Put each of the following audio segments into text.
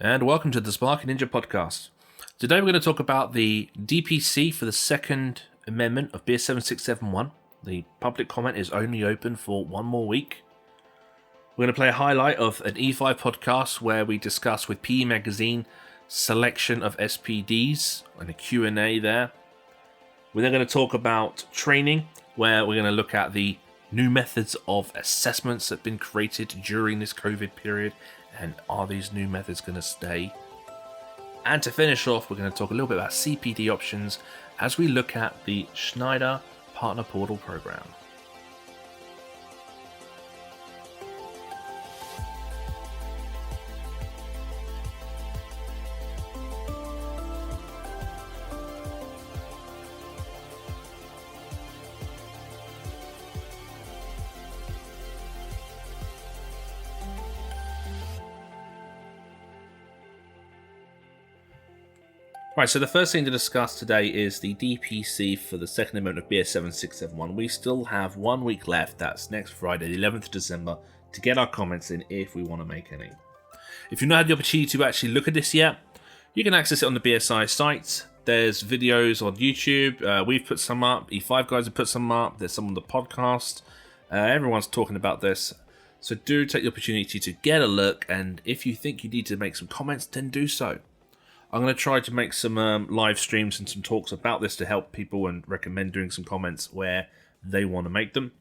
And welcome to the Sparky Ninja podcast. Today we're going to talk about the DPC for the Second Amendment of BS 7671. The public comment is only open for one more week. We're going to play a highlight of an E5 podcast where we discuss with PE Magazine selection of SPDs and a Q&A there. We're then going to talk about training, where we're going to look at the new methods of assessments that have been created during this COVID period, and are these new methods going to stay? And to finish off, we're going to talk a little bit about CPD options as we look at the Schneider Partner Portal program. Right, so the first thing to discuss today is the DPC for the Second Amendment of BS 7671. We still have 1 week left, that's next Friday, the 11th of December, to get our comments in if we want to make any. If you've not had the opportunity to actually look at this yet, you can access it on the BSI site. There's videos on YouTube, we've put some up, E5 guys have put some up, there's some on the podcast, everyone's talking about this. So do take the opportunity to get a look, and if you think you need to make some comments, then do so. I'm going to try to make some live streams and some talks about this to help people and recommend doing some comments where they want to make them.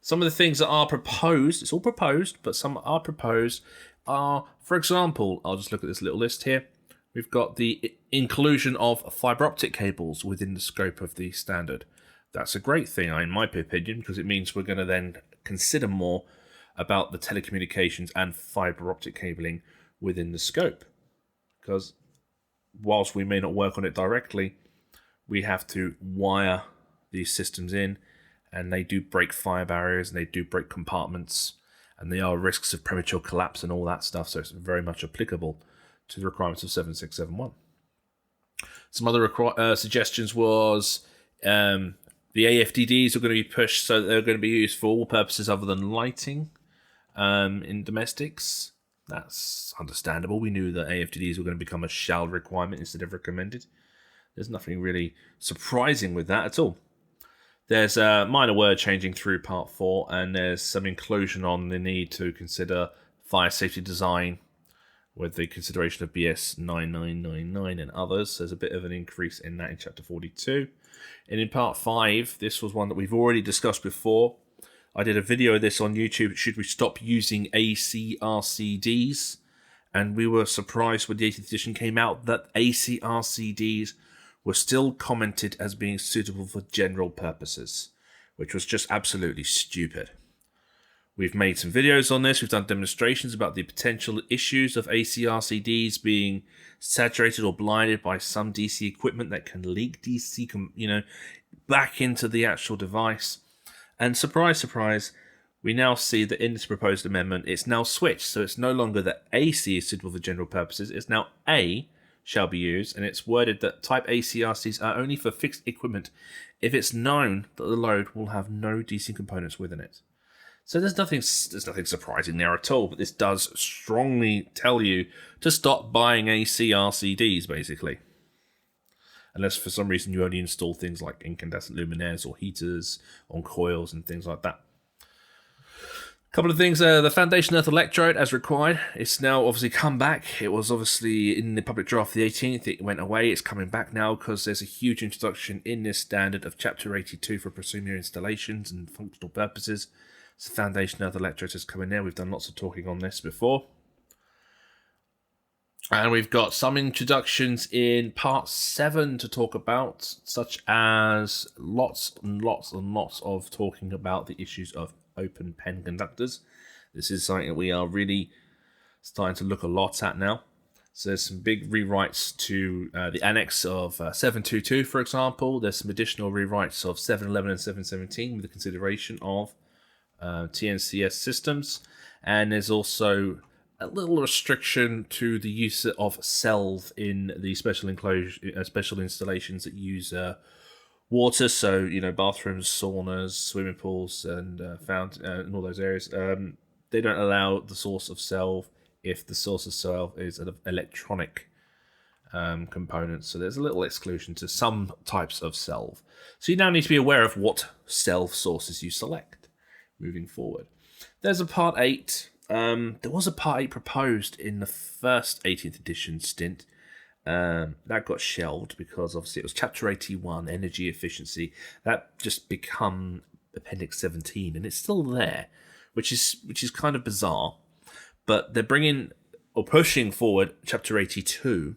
Some of the things that are proposed, it's all proposed, but some are proposed, are, for example, I'll just look at this little list here. We've got the inclusion of fiber optic cables within the scope of the standard. That's a great thing, in my opinion, because it means we're going to then consider more about the telecommunications and fiber optic cabling within the scope. Because whilst we may not work on it directly, we have to wire these systems in, and they do break fire barriers and they do break compartments, and there are risks of premature collapse and all that stuff, so it's very much applicable to the requirements of 7671. Some other suggestions was the AFDDs are going to be pushed so that they're going to be used for all purposes other than lighting in domestics. That's understandable. We knew that AFDDs were going to become a shall requirement instead of recommended. There's nothing really surprising with that at all. There's a minor word changing through Part 4, and there's some inclusion on the need to consider fire safety design with the consideration of BS 9999 and others. There's a bit of an increase in that in Chapter 42. And in Part 5, this was one that we've already discussed before. I did a video of this on YouTube, should we stop using ACRCDs? And we were surprised when the 18th edition came out that ACRCDs were still commented as being suitable for general purposes, which was just absolutely stupid. We've made some videos on this, we've done demonstrations about the potential issues of ACRCDs being saturated or blinded by some DC equipment that can leak DC, back into the actual device. And surprise, surprise, we now see that in this proposed amendment, it's now switched. So it's no longer that AC is suitable for general purposes. It's now A shall be used. And it's worded that type ACRCs are only for fixed equipment if it's known that the load will have no DC components within it. So there's nothing surprising there at all. But this does strongly tell you to stop buying ACRCDs, basically. Unless for some reason you only install things like incandescent luminaires or heaters on coils and things like that. A couple of things, the foundation earth electrode as required, it's now obviously come back. It was obviously in the public draft the 18th, it went away, it's coming back now because there's a huge introduction in this standard of Chapter 82 for prosumer installations and functional purposes. So foundation earth electrode has come in there, we've done lots of talking on this before. And we've got some introductions in Part 7 to talk about, such as lots and lots and lots of talking about the issues of open pen conductors. This is something that we are really starting to look a lot at now. So there's some big rewrites to the annex of 722, for example. There's some additional rewrites of 711 and 717 with the consideration of TNCS systems. And there's also a little restriction to the use of cells in the special installations that use water. So, bathrooms, saunas, swimming pools, and fountain, and all those areas. They don't allow the source of cell if the source itself is an electronic component. So there's a little exclusion to some types of salve. So you now need to be aware of what salve sources you select moving forward. There's a Part 8. There was a Part 8 proposed in the first 18th edition stint. That got shelved because obviously it was Chapter 81, Energy Efficiency. That just become Appendix 17, and it's still there, which is kind of bizarre. But they're bringing or pushing forward Chapter 82.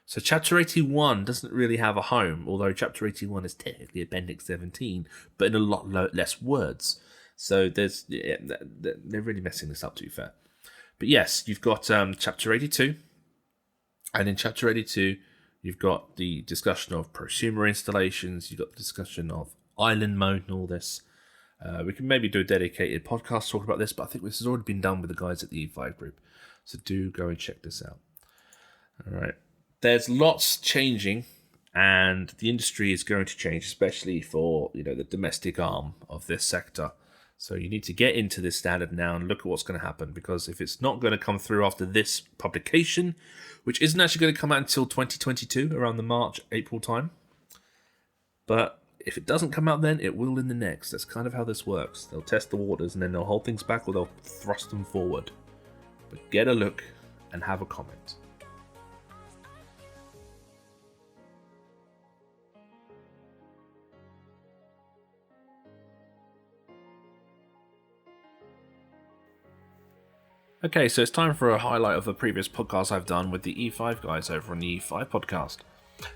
So Chapter 81 doesn't really have a home, although Chapter 81 is technically Appendix 17, but in a lot less words. So they're really messing this up, to be fair. But yes, you've got Chapter 82, and in Chapter 82, you've got the discussion of prosumer installations, you've got the discussion of island mode and all this. We can maybe do a dedicated podcast talking about this, but I think this has already been done with the guys at the E5 group. So do go and check this out. All right. There's lots changing, and the industry is going to change, especially for the domestic arm of this sector. So you need to get into this standard now and look at what's going to happen, because if it's not going to come through after this publication, which isn't actually going to come out until 2022, around the March-April time, but if it doesn't come out then, it will in the next. That's kind of how this works. They'll test the waters and then they'll hold things back or they'll thrust them forward. But get a look and have a comment. Okay, so it's time for a highlight of the previous podcast I've done with the E5 guys over on the E5 podcast.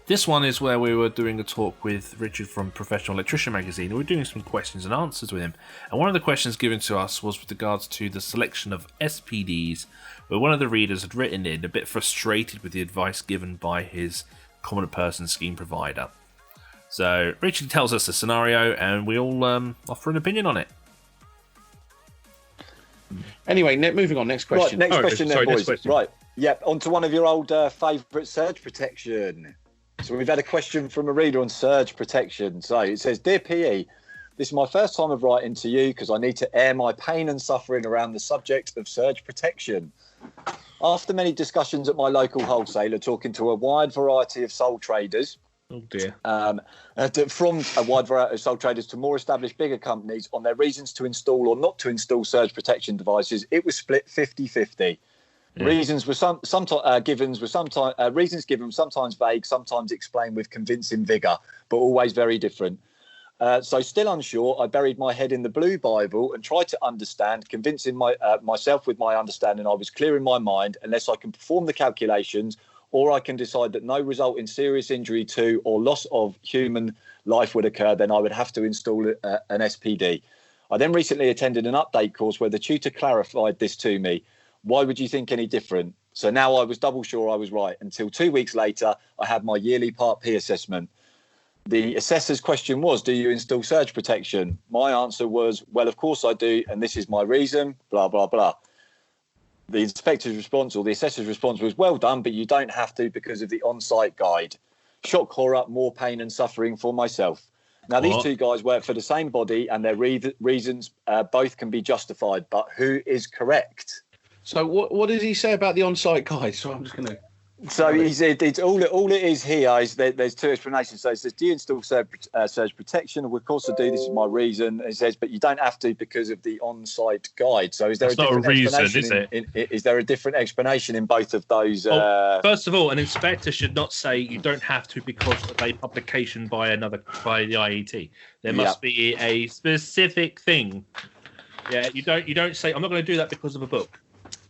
This one is where we were doing a talk with Richard from Professional Electrician magazine. We were doing some questions and answers with him. And one of the questions given to us was with regards to the selection of SPDs, where one of the readers had written in a bit frustrated with the advice given by his common person scheme provider. So Richard tells us the scenario and we all offer an opinion on it. Anyway, moving on. Next question. Right, next question, boys. Next question. Right. Yep. On to one of your old favourite surge protection. So we've had a question from a reader on surge protection. So it says, "Dear PE, this is my first time of writing to you because I need to air my pain and suffering around the subject of surge protection. After many discussions at my local wholesaler, talking to a wide variety of sole traders." Oh dear. From a wide variety of sole traders to more established, bigger companies on their reasons to install or not to install surge protection devices, it was split 50-50. Yeah. Reasons were reasons given sometimes vague, sometimes explained with convincing vigour, but always very different. So still unsure, I buried my head in the Blue Bible and tried to understand, convincing myself with my understanding I was clear in my mind unless I can perform the calculations, or I can decide that no result in serious injury to or loss of human life would occur, then I would have to install an SPD. I then recently attended an update course where the tutor clarified this to me. Why would you think any different? So now I was double sure I was right, until 2 weeks later, I had my yearly Part P assessment. The assessor's question was, do you install surge protection? My answer was, well, of course I do, and this is my reason, blah, blah, blah. The inspector's response or the assessor's response was, well done, but you don't have to because of the on-site guide. Shock, horror, more pain and suffering for myself. Now, these two guys work for the same body and their reasons both can be justified, but who is correct? So what did he say about the on-site guide? So I'm just going to... So he said all it is here is there's two explanations. So it says, do you install surge protection? Well, of course I do. This is my reason. It says, but you don't have to because of the on-site guide. So is there That's a different not a reason, explanation? Is there a different explanation in both of those? First of all, an inspector should not say you don't have to because of a publication by the IET. There must be a specific thing. Yeah, you don't say I'm not going to do that because of a book.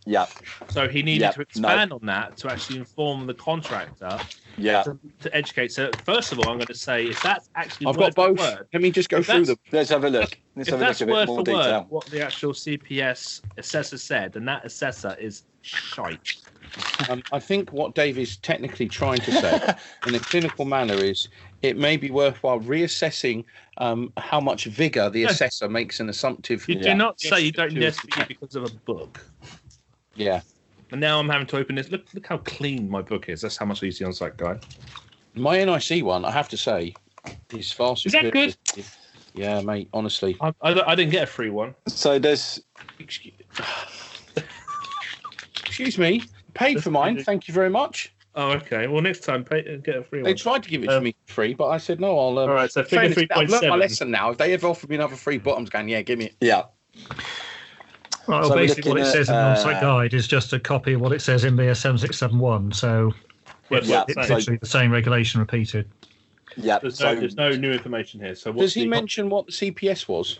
Yeah. So he needed to expand on that to actually inform the contractor. Yeah. To educate. So first of all, I'm going to say if that's actually I've got both. Let me just go through them. Let's have a look. Let's have a look a bit more detail. Word, what the actual CPS assessor said, and that assessor is shite. I think what Dave is technically trying to say in a clinical manner is it may be worthwhile reassessing how much vigour the assessor makes an assumptive... You do not say you don't need SPD because of a book. Yeah. And now I'm having to open this. Look how clean my book is. That's how much I use the on-site guide. My NIC one, I have to say, is far superior. Is that good? Yeah, mate, honestly. I didn't get a free one. So there's... Excuse me. Paid for mine. Thank you very much. Oh, okay. Well, next time, get a free one. They tried to give it to me for free, but I said no. I'll. All right, so figure 3.7. I've learned my lesson now. If they ever offered me another free bottoms, going, yeah, give me it. Yeah. Right, well, So basically what it says in the at, on-site guide is just a copy of what it says in BS 7671. So it's literally the same regulation repeated. Yeah. There's no new information here. So does he mention what the CPS was?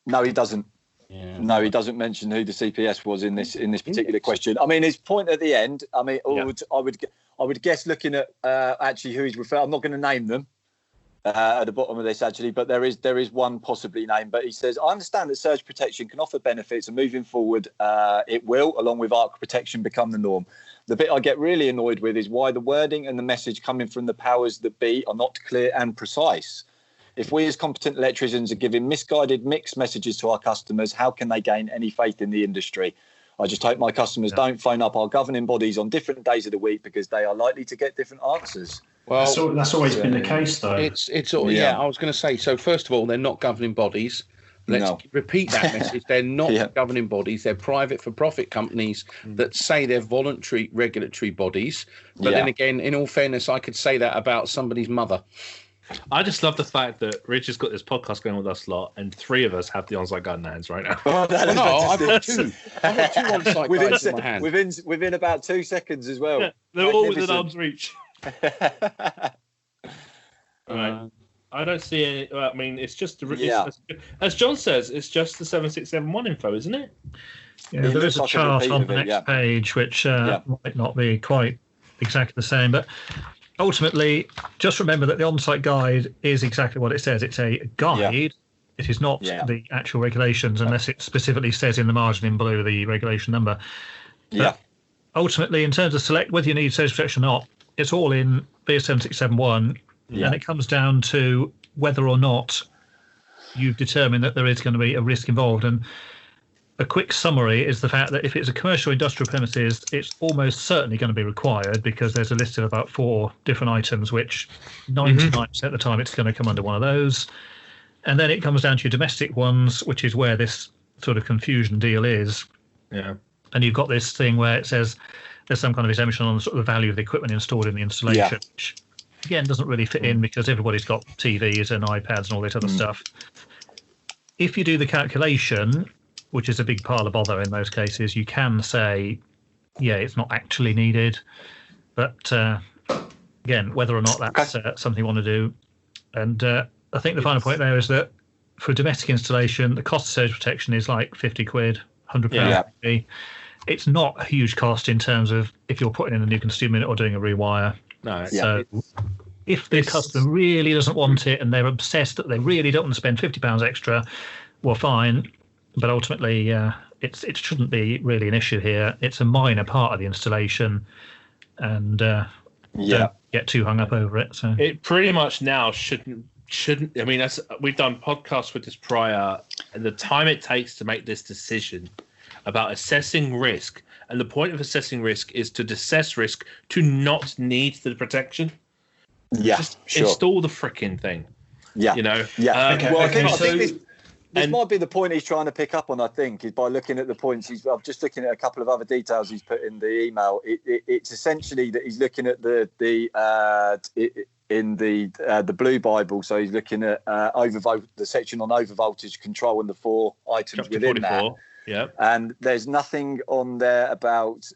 No, he doesn't. Yeah. No, he doesn't mention who the CPS was in this particular question. I mean, his point at the end. I mean, I would guess looking at actually who he's referring. I'm not going to name them at the bottom of this actually, but there is one possibly named. But he says, I understand that surge protection can offer benefits, and moving forward, it will, along with arc protection, become the norm. The bit I get really annoyed with is why the wording and the message coming from the powers that be are not clear and precise. If we as competent electricians are giving misguided, mixed messages to our customers, how can they gain any faith in the industry? I just hope my customers don't phone up our governing bodies on different days of the week because they are likely to get different answers. Well, that's always been the case, though. It's all, yeah. I was going to say. So first of all, they're not governing bodies. Let's repeat that message. They're not governing bodies. They're private for-profit companies that say they're voluntary regulatory bodies. But then again, in all fairness, I could say that about somebody's mother. I just love the fact that Rich has got this podcast going with us lot, and 3 of us have the on-site guide in hands right now. I've got 2. I've got 2 on-site guides in my hand. Within about 2 seconds as well. Yeah, they're all within arm's reach. Right. I don't see any. I mean, it's just as John says, it's just the 7671 info, isn't it? Yeah, there is a chart on the next page which might not be quite exactly the same, but ultimately, just remember that the on-site guide is exactly what it says. It's a guide. Yeah. It is not the actual regulations, unless it specifically says in the margin in blue the regulation number. But ultimately, in terms of select whether you need surge protection or not, it's all in BS 7671, and it comes down to whether or not you've determined that there is going to be a risk involved. And a quick summary is the fact that if it's a commercial industrial premises, it's almost certainly going to be required because there's a list of about 4 different items, which 99% of the time it's going to come under one of those. And then it comes down to your domestic ones, which is where this sort of confusion deal is. Yeah. And you've got this thing where it says there's some kind of exemption on sort of the value of the equipment installed in the installation, which again doesn't really fit in because everybody's got TVs and iPads and all this other stuff. If you do the calculation, which is a big pile of bother in those cases, you can say, it's not actually needed. But again, whether or not that's something you want to do. And I think the final point there is that for domestic installation, the cost of surge protection is like 50 quid, £100. It's not a huge cost in terms of if you're putting in a new consumer unit or doing a rewire. No. So if the customer really doesn't want it and they're obsessed that they really don't want to spend £50 extra, well, fine. But ultimately, it shouldn't be really an issue here. It's a minor part of the installation, and don't get too hung up over it. So it pretty much now shouldn't. I mean, we've done podcasts with this prior, and the time it takes to make this decision about assessing risk, and the point of assessing risk is to assess risk to not need the protection. Yeah, just install the frickin' thing. Yeah, you know. Yeah. I think this might be the point he's trying to pick up on. I think is by looking at the points. I'm just looking at a couple of other details he's put in the email. It's essentially that he's looking at the Blue Bible. So he's looking at the section on overvoltage control and the 4 items Chapter within 44. that. Yeah, and there's nothing on there about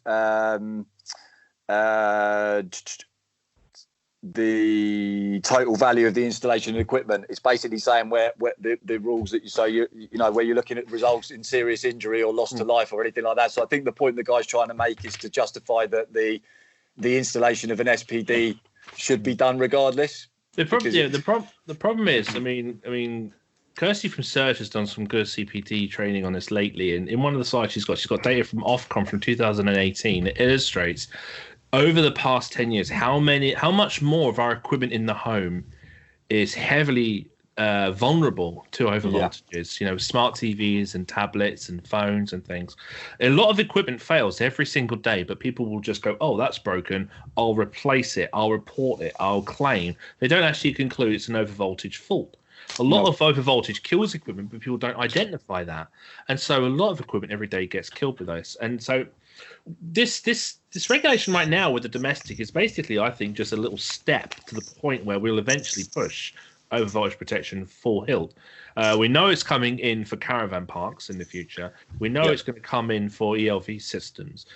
the total value of the installation and equipment. It's basically saying where the rules that you say you know where you're looking at results in serious injury or loss to life or anything like that. So I think the point the guy's trying to make is to justify that the installation of an SPD should be done regardless. The problem is, I mean, Kirsty from Surge has done some good CPD training on this lately, and in one of the slides she's got data from Ofcom from 2018. It illustrates over the past 10 years how much more of our equipment in the home is heavily vulnerable to overvoltages. You know, smart TVs and tablets and phones and things. A lot of equipment fails every single day, but people will just go, "Oh, that's broken. I'll replace it. I'll report it. I'll claim." They don't actually conclude it's an overvoltage fault. A lot of overvoltage kills equipment, but people don't identify that. And so a lot of equipment every day gets killed with this. And so this regulation right now with the domestic is basically, I think, just a little step to the point where we'll eventually push over voltage protection full hilt. We know it's coming in for caravan parks in the future. We know it's going to come in for ELV systems.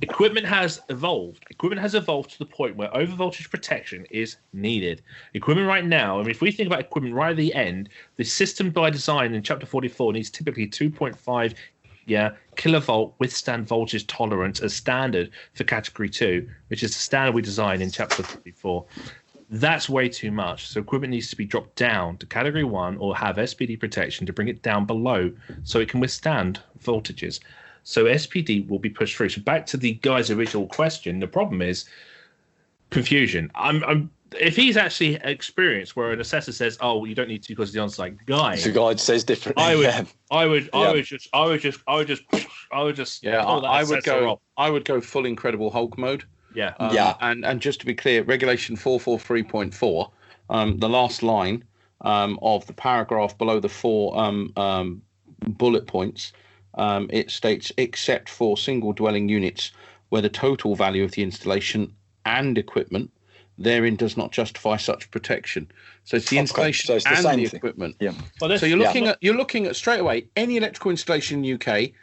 Equipment has evolved. Equipment has evolved to the point where over voltage protection is needed. Equipment right now, I mean, if we think about equipment right at the end, the system by design in Chapter 44 needs typically 2.5 kilovolt withstand voltage tolerance as standard for Category 2, which is the standard we design in Chapter 44. That's way too much. So equipment needs to be dropped down to Category 1 or have SPD protection to bring it down below so it can withstand voltages. So SPD will be pushed through. So back to the guy's original question, the problem is confusion. If he's actually experienced where an assessor says, "Oh, you don't need to because the on-site guide," the guide says differently. I would go full Incredible Hulk mode. Yeah. And just to be clear, Regulation 443.4, the last line of the paragraph below the 4 bullet points, it states, except for single dwelling units where the total value of the installation and equipment therein does not justify such protection. So it's the installation and the equipment. Yeah. Well, so you're looking at straight away any electrical installation in the UK,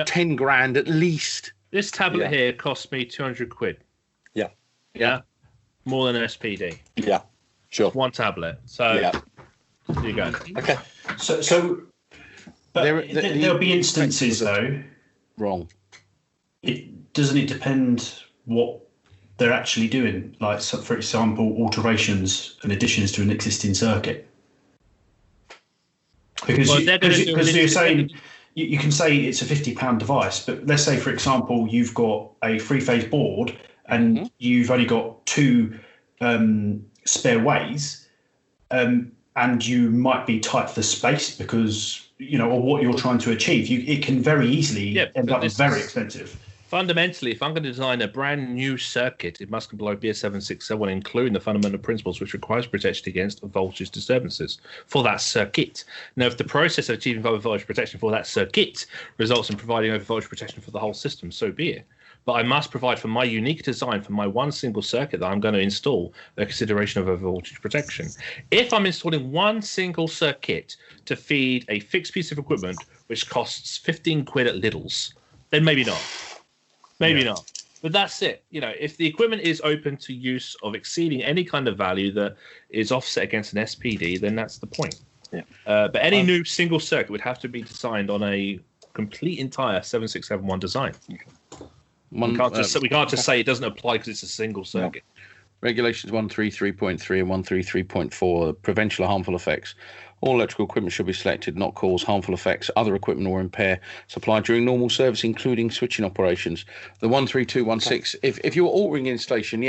10 grand at least. This tablet here cost me 200 quid. Yeah. Yeah. More than an SPD. Yeah. Sure. One tablet. So there you go. Okay. So but there'll be instances though. Wrong. Doesn't it depend what they're actually doing? Like, so for example, alterations and additions to an existing circuit. Because you're saying you can say it's a £50 device, but let's say, for example, you've got a three-phase board and you've only got 2 spare ways, and you might be tight for space because, or what you're trying to achieve. It can very easily end up very expensive. Fundamentally, if I'm going to design a brand new circuit, it must comply with BS 7671, including the fundamental principles which requires protection against voltage disturbances for that circuit. Now, if the process of achieving voltage protection for that circuit results in providing over voltage protection for the whole system, so be it. But I must provide for my unique design for my one single circuit that I'm going to install a consideration of over voltage protection. If I'm installing one single circuit to feed a fixed piece of equipment which costs 15 quid at Lidl's, then maybe not. Maybe not. But that's it. If the equipment is open to use of exceeding any kind of value that is offset against an SPD, then that's the point. Yeah. But any new single circuit would have to be designed on a complete entire 7671 design. We can't just say it doesn't apply because it's a single circuit. Regulations 133.3 and 133.4, prevention of harmful effects. All electrical equipment should be selected, not cause harmful effects, other equipment or impair supply during normal service, including switching operations. The 13216, if you're altering installation,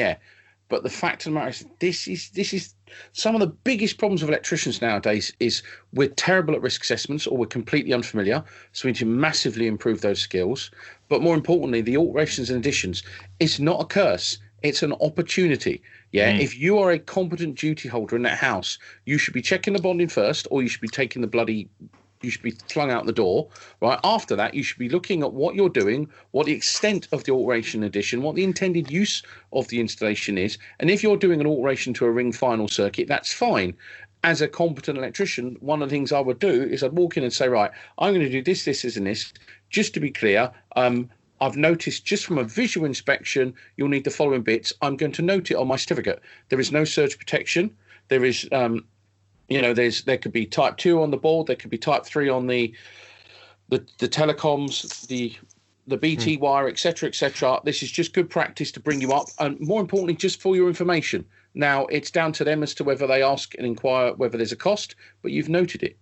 but the fact of the matter is, this is some of the biggest problems of electricians nowadays is we're terrible at risk assessments or we're completely unfamiliar, so we need to massively improve those skills. But more importantly, the alterations and additions, it's not a curse. It's an opportunity. If you are a competent duty holder in that house, you should be checking the bonding first, or you should be taking you should be flung out the door. Right after that, you should be looking at what you're doing, what the extent of the alteration addition, what the intended use of the installation is, and if you're doing an alteration to a ring final circuit, that's fine. As a competent electrician, one of the things I would do is I'd walk in and say, right, I'm going to do this, and this. Just to be clear, I've noticed just from a visual inspection, you'll need the following bits. I'm going to note it on my certificate. There is no surge protection. There is, there could be type 2 on the board. There could be type 3 on the telecoms, the BT wire, etc., etc. This is just good practice to bring you up, and more importantly, just for your information. Now, it's down to them as to whether they ask and inquire whether there's a cost, but you've noted it.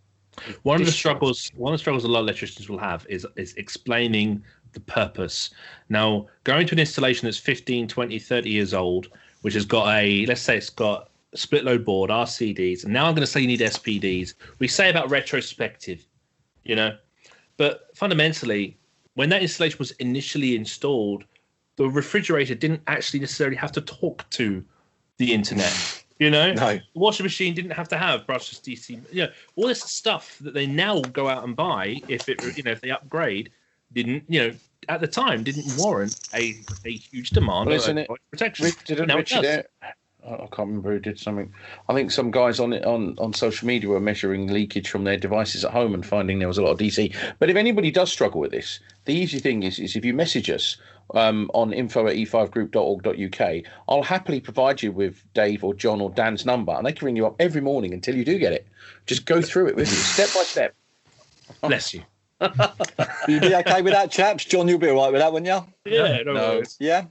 One of the struggles a lot of electricians will have is explaining the purpose. Now, going to an installation that's 15, 20, 30 years old, which has got let's say it's got a split load board, RCDs, and now I'm going to say you need SPDs. We say about retrospective, but fundamentally, when that installation was initially installed, the refrigerator didn't actually necessarily have to talk to the internet. No. The washing machine didn't have to have brushless DC. All this stuff that they now go out and buy if they upgrade didn't, at the time, didn't warrant a huge demand of protection. Richard, I can't remember who did something. I think some guys on social media were measuring leakage from their devices at home and finding there was a lot of DC. But if anybody does struggle with this, the easy thing is if you message us on info@e5group.org.uk, I'll happily provide you with Dave or John or Dan's number, and they can ring you up every morning until you do get it. Just go through it with you, step by step. Bless you. You'll be okay with that, chaps? John, you'll be all right with that, wouldn't you? Yeah, no. Yeah.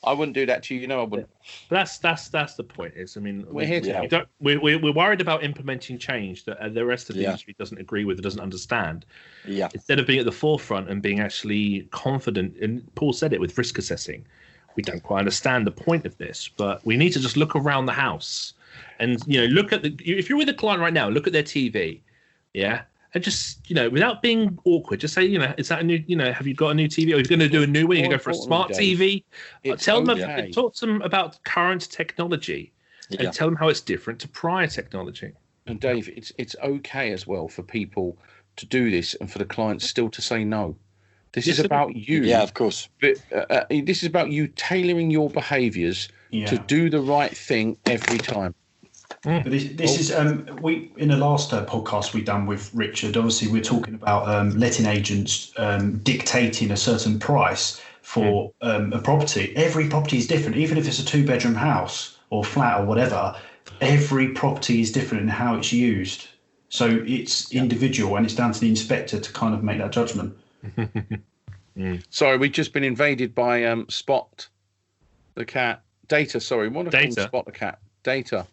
I wouldn't do that to you. I wouldn't. That's the point. We're here to help. We're worried about implementing change that the rest of the industry doesn't agree with, or doesn't understand. Yeah. Instead of being at the forefront and being actually confident, and Paul said it with risk assessing, we don't quite understand the point of this, but we need to just look around the house and look at if you're with a client right now, look at their TV, and just without being awkward, just say is that a new have you got a new TV, or are you going to do a new one? You go for a smart TV. Tell them talk to them about current technology, and tell them how it's different to prior technology. And Dave, it's okay as well for people to do this and for the clients still to say no. This is about you. Yeah, of course. But this is about you tailoring your behaviours to do the right thing every time. But this is we in the last podcast we done with Richard. Obviously, we're talking about letting agents dictating a certain price for a property. Every property is different, even if it's a 2-bedroom house or flat or whatever. Every property is different in how it's used, so it's individual, and it's down to the inspector to kind of make that judgment. Sorry, we've just been invaded by Spot the cat. Data. Sorry, what Data. Spot the cat. Data.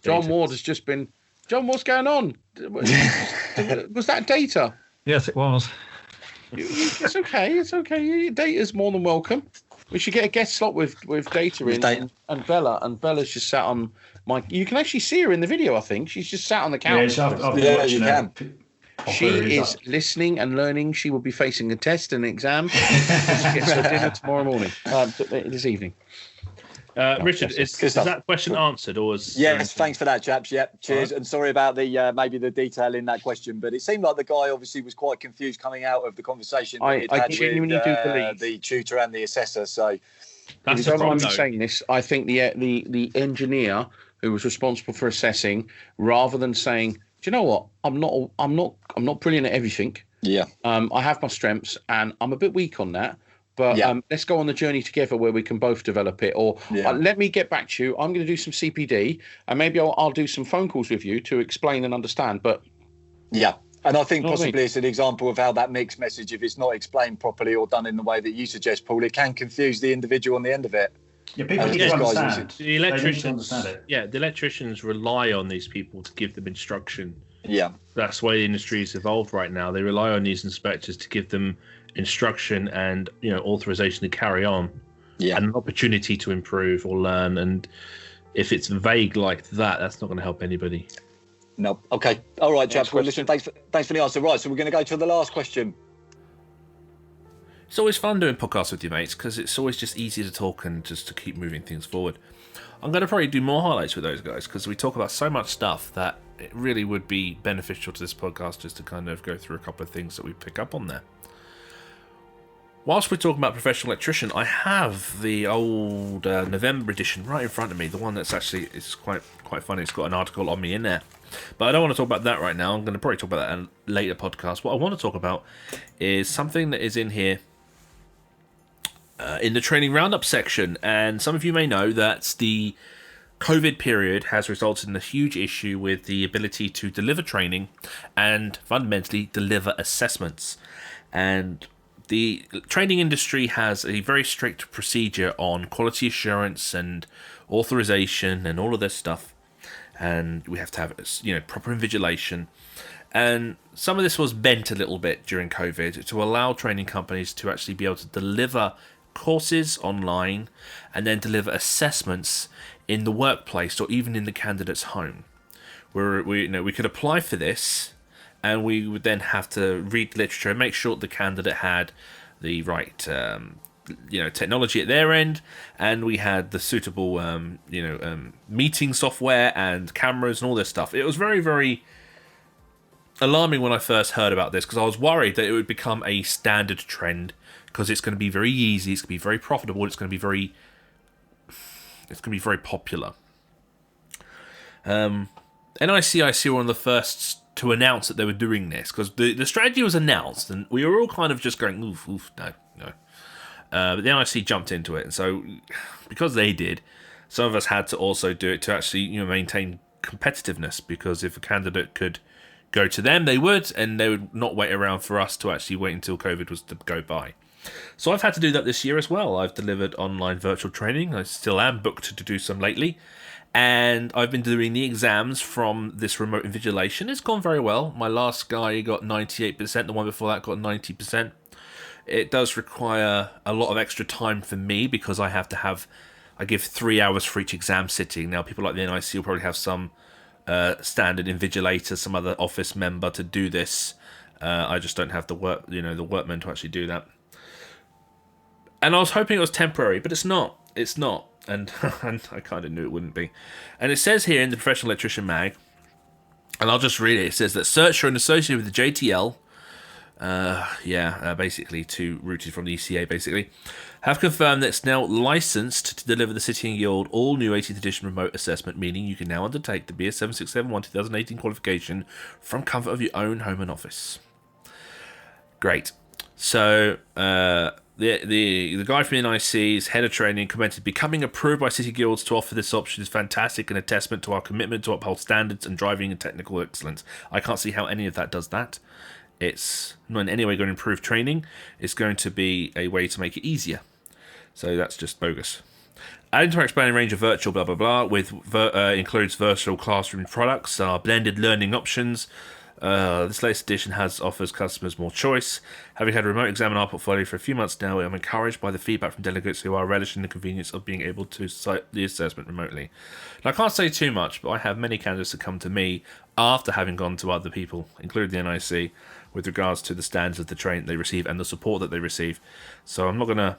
John Ward has just been. John, what's going on? Was that Data? Yes, it was. It's okay. It's okay. Data's more than welcome. We should get a guest slot with Data in and Bella. And Bella's just sat on my. You can actually see her in the video. I think she's just sat on the couch. Yeah, you can. She is listening and learning. She will be facing a test and an exam. She gets her dinner tomorrow morning. This evening. Richard, is that question answered, or was? Yes, thanks for that, chaps. Yep, cheers. Right. And sorry about the maybe the detail in that question, but it seemed like the guy obviously was quite confused coming out of the conversation. I genuinely do believe the tutor and the assessor. So that's the problem. I'm saying this. I think the engineer who was responsible for assessing, rather than saying, "Do you know what? I'm not brilliant at everything. Yeah. I have my strengths, and I'm a bit weak on that." But let's go on the journey together where we can both develop it. Or let me get back to you. I'm going to do some CPD, and maybe I'll do some phone calls with you to explain and understand. But and I think possibly it's an example of how that mixed message, if it's not explained properly or done in the way that you suggest, Paul, it can confuse the individual on the end of it. Yeah, people need to understand. The electricians, the electricians rely on these people to give them instruction. Yeah, that's why the industry has evolved right now. They rely on these inspectors to give them instruction and authorization to carry on, and an opportunity to improve or learn. And if it's vague like that, that's not going to help anybody. No. Okay. All right, chaps. Well, listen. Thanks for the answer. Right. So we're going to go to the last question. It's always fun doing podcasts with you, mates, because it's always just easy to talk and just to keep moving things forward. I'm going to probably do more highlights with those guys because we talk about so much stuff that it really would be beneficial to this podcast just to kind of go through a couple of things that we pick up on there. Whilst we're talking about Professional Electrician, I have the old November edition right in front of me. The one that's actually it's quite funny. It's got an article on me in there. But I don't want to talk about that right now. I'm going to probably talk about that in a later podcast. What I want to talk about is something that is in here in the training roundup section. And some of you may know that the COVID period has resulted in a huge issue with the ability to deliver training and fundamentally deliver assessments. And the training industry has a very strict procedure on quality assurance and authorization and all of this stuff. And we have to have, proper invigilation. And some of this was bent a little bit during COVID to allow training companies to actually be able to deliver courses online and then deliver assessments in the workplace or even in the candidate's home. Where we could apply for this, and we would then have to read the literature and make sure the candidate had the right technology at their end, and we had the suitable meeting software and cameras and all this stuff. It was very, very alarming when I first heard about this, because I was worried that it would become a standard trend, because it's going to be very easy, it's going to be very profitable, it's going to be very popular. NICIC were one of the first to announce that they were doing this, because the strategy was announced, and we were all kind of just going, oof, no. But the NIC jumped into it, and so because they did, some of us had to also do it to actually maintain competitiveness, because if a candidate could go to them, they would, and they would not wait around for us to actually wait until COVID was to go by. So I've had to do that this year as well. I've delivered online virtual training. I still am booked to do some lately. And I've been doing the exams from this remote invigilation. It's gone very well. My last guy got 98%. The one before that got 90%. It does require a lot of extra time for me, because I give 3 hours for each exam sitting. Now, people like the NIC will probably have some standard invigilator, some other office member to do this. I just don't have the workmen to actually do that. And I was hoping it was temporary, but it's not. It's not. And I kind of knew it wouldn't be. And it says here in the Professional Electrician mag, and I'll just read it. It says that searcher and associated with the JTL, basically rooted from the ECA, basically, have confirmed that it's now licensed to deliver the City and Guild all new 18th edition remote assessment, meaning you can now undertake the BS 7671 2018 qualification from comfort of your own home and office. Great. So, the guy from the NIC's head of training commented, becoming approved by City Guilds to offer this option is fantastic and a testament to our commitment to uphold standards and driving and technical excellence. I can't see how any of that does that. It's not in any way going to improve training. It's going to be a way to make it easier. So that's just bogus. Adding to our expanding range of virtual blah blah blah, includes virtual classroom products, our blended learning options. This latest edition offers customers more choice. Having had a remote exam in our portfolio for a few months now, I'm encouraged by the feedback from delegates who are relishing the convenience of being able to cite the assessment remotely. Now, I can't say too much, but I have many candidates that come to me after having gone to other people, including the NIC, with regards to the standards of the training they receive and the support that they receive. So I'm not going to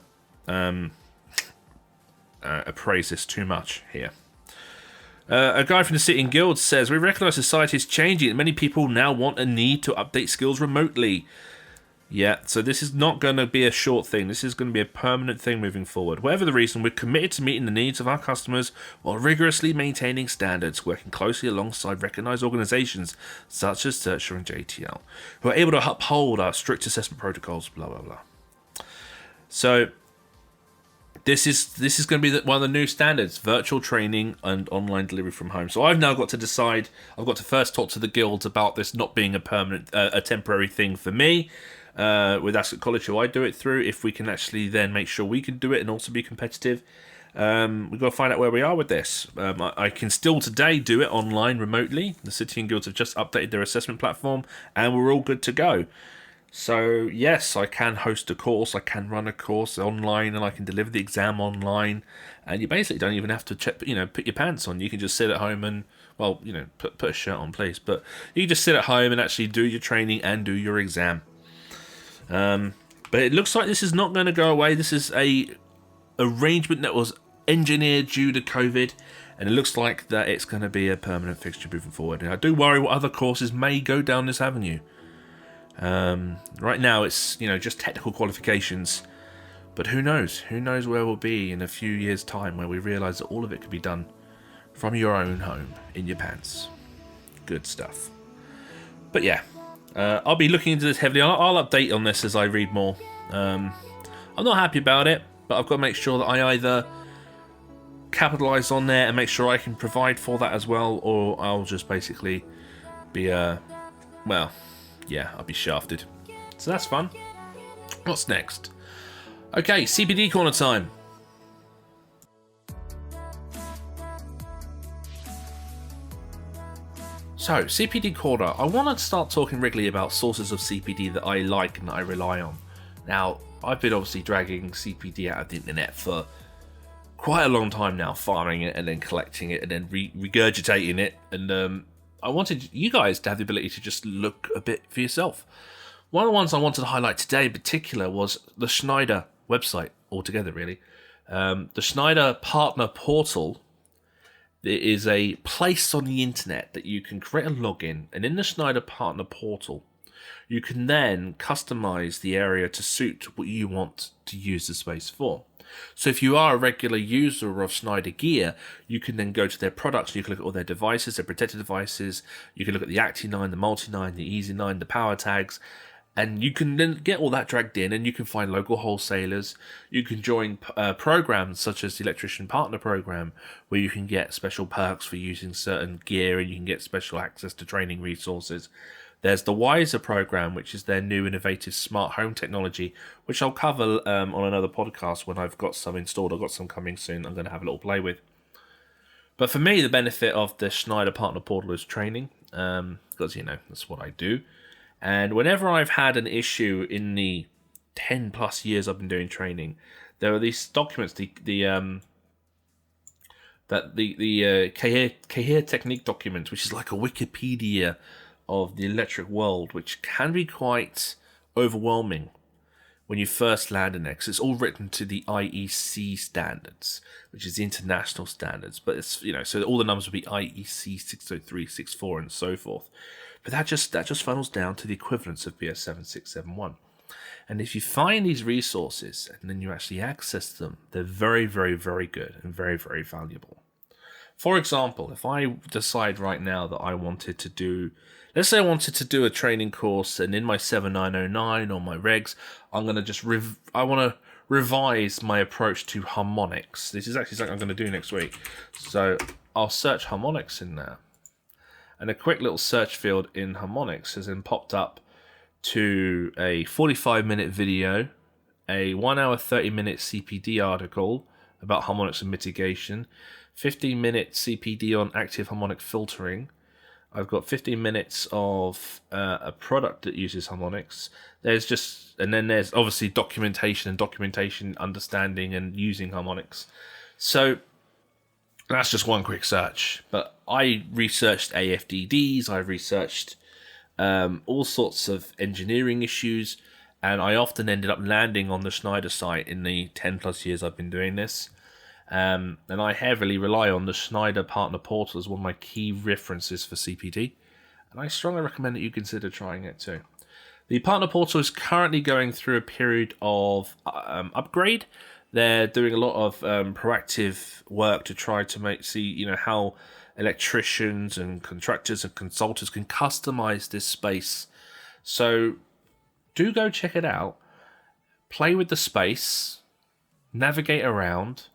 appraise this too much here. A guy from the City and Guild says, we recognise society is changing and many people now want a need to update skills remotely. Yeah, so this is not going to be a short thing. This is going to be a permanent thing moving forward. Whatever the reason, we're committed to meeting the needs of our customers while rigorously maintaining standards, working closely alongside recognised organisations such as Searcher and JTL, who are able to uphold our strict assessment protocols, blah, blah, blah. So This is going to be one of the new standards, virtual training and online delivery from home. So I've now got to decide, I've got to first talk to the guilds about this not being a temporary thing for me, with Ascot College, who I do it through, if we can actually then make sure we can do it and also be competitive. We've got to find out where we are with this. I can still today do it online remotely. The City and Guilds have just updated their assessment platform and we're all good to go. So yes, I can host a course, I can run a course online, and I can deliver the exam online. And you basically don't even have to put your pants on. You can just sit at home and, put a shirt on, please. But you can just sit at home and actually do your training and do your exam. But it looks like this is not going to go away. This is a arrangement that was engineered due to COVID, and it looks like that it's going to be a permanent fixture moving forward. And I do worry what other courses may go down this avenue. Right now it's just technical qualifications, but who knows where we'll be in a few years time, where we realise that all of it could be done from your own home in your pants. Good stuff. But yeah, I'll be looking into this heavily. I'll update on this as I read more. I'm not happy about it, but I've got to make sure that I either capitalise on there and make sure I can provide for that as well, or I'll just basically be I'll be shafted. So that's fun. What's next? Okay, CPD corner time. So, CPD corner. I want to start talking regularly about sources of CPD that I like and that I rely on. Now, I've been obviously dragging CPD out of the internet for quite a long time now, farming it and then collecting it and then regurgitating it, and I wanted you guys to have the ability to just look a bit for yourself. One of the ones I wanted to highlight today in particular was the Schneider website altogether, really. The Schneider Partner Portal. there is a place on the internet that you can create a login, and in the Schneider Partner Portal, you can then customize the area to suit what you want to use the space for. So if you are a regular user of Schneider gear, you can then go to their products, you can look at all their devices, their protected devices, you can look at the Acti9, the Multi9, the Easy9, the power tags, and you can then get all that dragged in, and you can find local wholesalers. You can join programs such as the Electrician Partner Program, where you can get special perks for using certain gear, and you can get special access to training resources. There's the Wiser program, which is their new innovative smart home technology, which I'll cover on another podcast when I've got some installed. I've got some coming soon I'm going to have a little play with. But for me, the benefit of the Schneider Partner Portal is training, because, that's what I do. And whenever I've had an issue in the 10 plus years I've been doing training, there are these documents, the Cahier Technique document, which is like a Wikipedia of the electric world, which can be quite overwhelming when you first land in it, because it's all written to the IEC standards, which is the international standards. But it's, so all the numbers would be IEC 603, 64, and so forth. But that just funnels down to the equivalents of BS 7671. And if you find these resources and then you actually access them, they're very, very, very good and very, very valuable. For example, if I decide right now that I wanted to do, let's say I wanted to do a training course, and in my 7909 or my regs, I'm going to I want to revise my approach to harmonics. This is actually something I'm going to do next week. So I'll search harmonics in there. And a quick little search field in harmonics has then popped up to a 45-minute video, a 1 hour 30-minute CPD article about harmonics and mitigation, 15-minute CPD on active harmonic filtering. I've got 15 minutes of a product that uses harmonics. And then there's obviously documentation, understanding and using harmonics. So that's just one quick search. But I researched AFDDs, I researched all sorts of engineering issues, and I often ended up landing on the Schneider site in the 10 plus years I've been doing this. And I heavily rely on the Schneider Partner Portal as one of my key references for CPD, and I strongly recommend that you consider trying it too. The Partner Portal is currently going through a period of upgrade. They're doing a lot of proactive work to try to see how electricians and contractors and consultants can customize this space. So do go check it out. Play with the space, navigate around,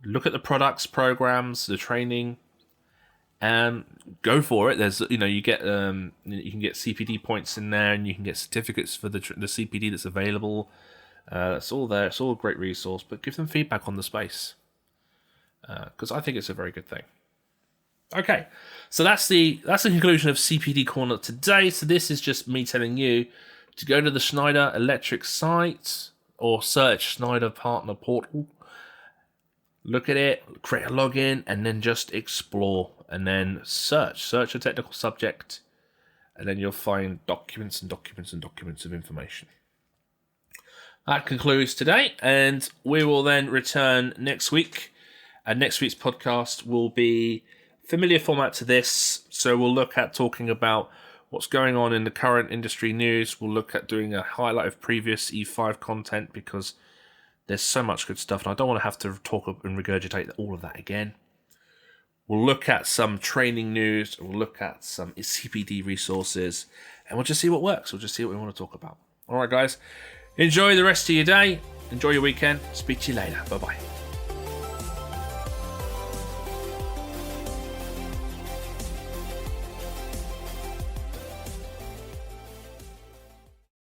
look at the products, programs, the training, and go for it. There's you can get CPD points in there, and you can get certificates for the CPD that's available. It's all there. It's all a great resource, but give them feedback on the space, because I think it's a very good thing. Okay, so that's the conclusion of CPD Corner today. So this is just me telling you to go to the Schneider Electric site or search Schneider Partner Portal. Look at it, create a login, and then just explore, and then search a technical subject, and then you'll find documents and documents and documents of information. That concludes today, and we will then return next week. And next week's podcast will be familiar format to this, so we'll look at talking about what's going on in the current industry news. We'll look at doing a highlight of previous E5 content, because there's so much good stuff, and I don't want to have to talk and regurgitate all of that again. We'll look at some training news, we'll look at some CPD resources, and we'll just see what works. We'll just see what we want to talk about. All right, guys. Enjoy the rest of your day. Enjoy your weekend. Speak to you later. Bye-bye.